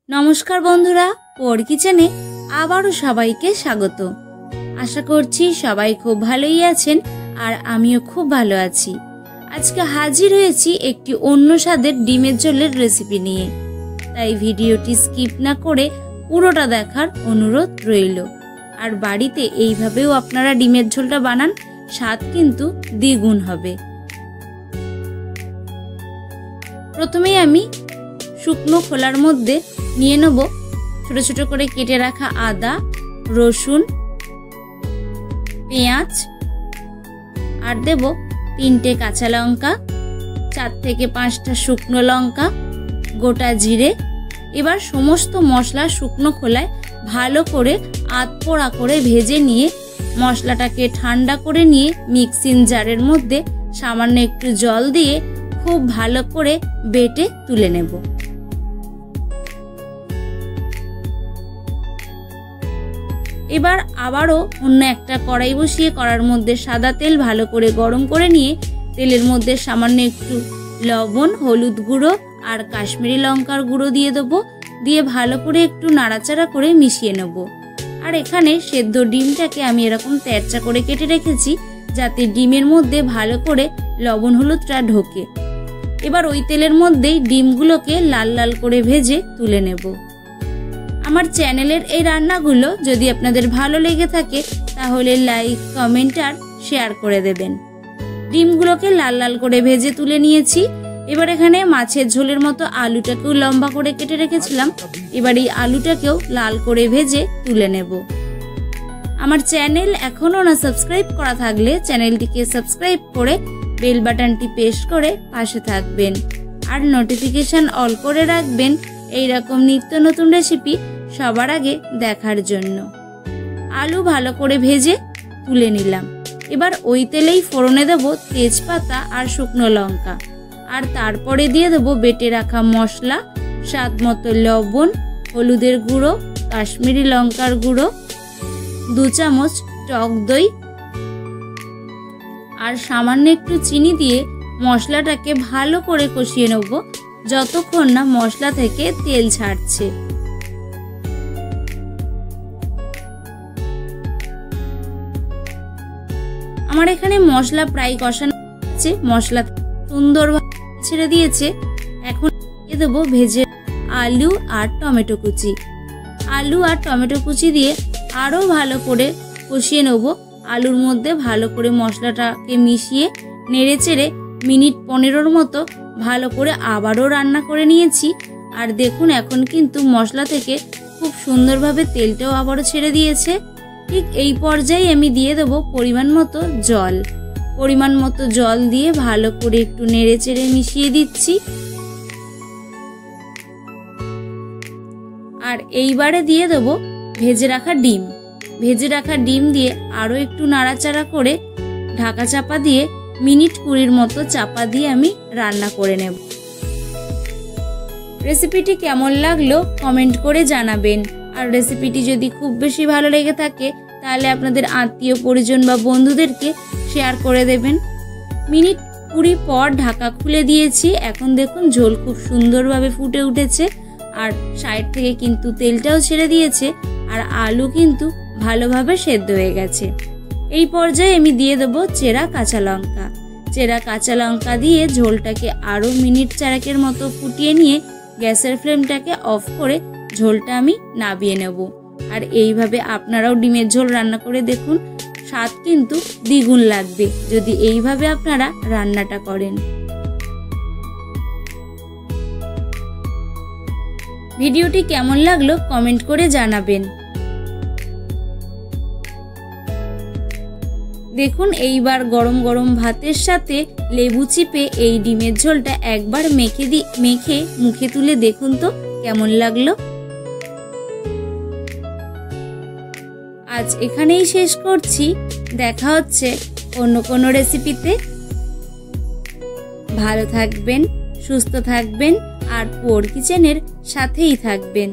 नमस्कार बंधुरा पोर किचेने आबारो सबाइके स्वागत। आशा करछि सबाई खूब भालोई आछेन और आमिओ खूब भालो आछि। आजके हाजिर हयेछि एकटी अन्य स्वादेर डिमेर झोलेर रेसिपि निये, ताई भिडियोटी स्किप ना करे पुरोटा देखार अनुरोध रइलो। और बाड़ीते एइभावेও आपनारा डिमेर झोलटा बानान, स्वाद किन्तु द्विगुण हबे। प्रथमेই आमी शुकनो खोलार मध्य निये नेब छोटो छोटो करे केटे रखा आदा, रसुन, पेंयाज और देब 3टे काँचा लंका, 4 থেকে 5টা शुकनो लंका, गोटा जिरे। एबार समस्त मशला शुकनो खोलाय भालो करे आधपोड़ा करे भेजे निये मशलाटाके ठंडा करे निये मिक्सिंग जारेर मध्य सामान्य एकटू जल दिए खूब भालो करे बेटे तुले नेब। एबार आबारो अन्य एकटा कड़ाई बसिए कड़ार मध्य सादा तेल भालो करे गरम करे निये तेलेर मध्य सामान्य एकटू लवण, हलुद गुड़ो और काश्मीरी लंकार गुड़ो दिए देबो। दिए भालो करे एकटू नाड़ाचाड़ा करे मिशिए नेब। और एखाने सेদ্ধ डिमटाके आमी एरकम तेरचा करे केटे रेखेछि जाते डिमेर मध्य भालो करे लवण हलुदटा ढोके। एबार ओई तेलेर मध्येई डिमगुलोके लाल लाल करे भेजे तुले नेब। আমার চ্যানেলের এই রান্নাগুলো যদি আপনাদের ভালো লেগে থাকে তাহলে লাইক, কমেন্ট আর শেয়ার করে দেবেন। ডিমগুলোকে লাল লাল করে ভেজে তুলে নিয়েছি। এবার এখানে মাছের ঝোলের মতো আলুটাকেও লম্বা করে কেটে রেখেছিলাম। এবার এই আলুটাকেও লাল করে ভেজে তুলে নেব। আমার চ্যানেল এখনো না সাবস্ক্রাইব করা থাকলে চ্যানেলটিকে সাবস্ক্রাইব করে বেল বাটনটি প্রেস করে পাশে থাকবেন আর নোটিফিকেশন অল করে রাখবেন এই রকম নিত্য নতুন রেসিপি সবার আগে দেখার জন্য। আলু ভালো করে ভেজে তুলে নিলাম। এবার ওই তেলেই ফোড়নে দেব তেজপাতা আর শুকনো লঙ্কা আর তারপরে দিয়ে দেব বেটে রাখা মশলা, স্বাদ মতো লবণ, হলুদের গুঁড়ো, কাশ্মীরি লঙ্কার গুঁড়ো, 2 চামচ টক দই আর সামান্য একটু চিনি দিয়ে মশলাটাকে ভালো করে কষিয়ে নেব যতক্ষণ না মশলা থেকে তেল ছাড়ছে। আমার এখানে মশলা প্রায় কষানো হচ্ছে, মশলা সুন্দরভাবে ছেড়ে দিয়েছে। এখন দিয়ে দেবো ভেজে আলু আর টমেটো কুচি। আলু আর টমেটো কুচি দিয়ে আরও ভালো করে কষিয়ে নেব। আলুর মধ্যে ভালো করে মশলাটাকে মিশিয়ে নেড়ে চেড়ে মিনিট 15 মতো ভালো করে আবারও রান্না করে নিয়েছি। আর দেখুন এখন কিন্তু মশলা থেকে খুব সুন্দরভাবে তেলটাও আবারও ছেড়ে দিয়েছে। ঠিক এই পর্যায়ে আমি দিয়ে দেব পরিমাণ মতো জল। পরিমাণ মতো জল দিয়ে ভালো করে একটু নেড়ে চেড়ে মিশিয়ে দিচ্ছি। আর এইবারে দিয়ে দেব ভেজে রাখা ডিম। ভেজে রাখা ডিম দিয়ে আরও একটু নাড়াচাড়া করে ঢাকা চাপা দিয়ে মিনিট 20 মতো চাপা দিয়ে আমি রান্না করে নেব। রেসিপিটি কেমন লাগলো কমেন্ট করে জানাবেন। আর রেসিপিটি যদি খুব বেশি ভালো লেগে থাকে তাহলে আপনাদের আত্মীয় পরিজন বা বন্ধুদেরকে শেয়ার করে দেবেন। মিনিট 20 পর ঢাকা খুলে দিয়েছি। এখন দেখুন ঝোল খুব সুন্দরভাবে ফুটে উঠেছে আর সাইড থেকে কিন্তু তেলটাও ছেড়ে দিয়েছে আর আলু কিন্তু ভালোভাবে সেদ্ধ হয়ে গেছে। এই পর্যায়ে আমি দিয়ে দেবো চেরা কাঁচা লঙ্কা। চেরা কাঁচা লঙ্কা দিয়ে ঝোলটাকে আরও মিনিট 4 মতো ফুটিয়ে নিয়ে গ্যাসের ফ্লেমটাকে অফ করে ঝোলটা আমি নামিয়ে নেব। আর এইভাবে আপনারাও ডিমের ঝোল রান্না করে দেখুন, স্বাদ কিন্তু দ্বিগুণ লাগবে যদি এইভাবে আপনারা রান্নাটা করেন। ভিডিওটি কেমন লাগলো কমেন্ট করে জানাবেন। দেখুন এইবার গরম গরম ভাতের সাথে লেবু চিপে এই ডিমের ঝোলটা একবার মেখে মুখে তুলে দেখুন তো কেমন লাগলো। আজ এখানেই শেষ করছি। দেখা হচ্ছে অন্য কোনো রেসিপিতে। ভালো থাকবেন, সুস্থ থাকবেন আর পোর কিচেনের সাথেই থাকবেন।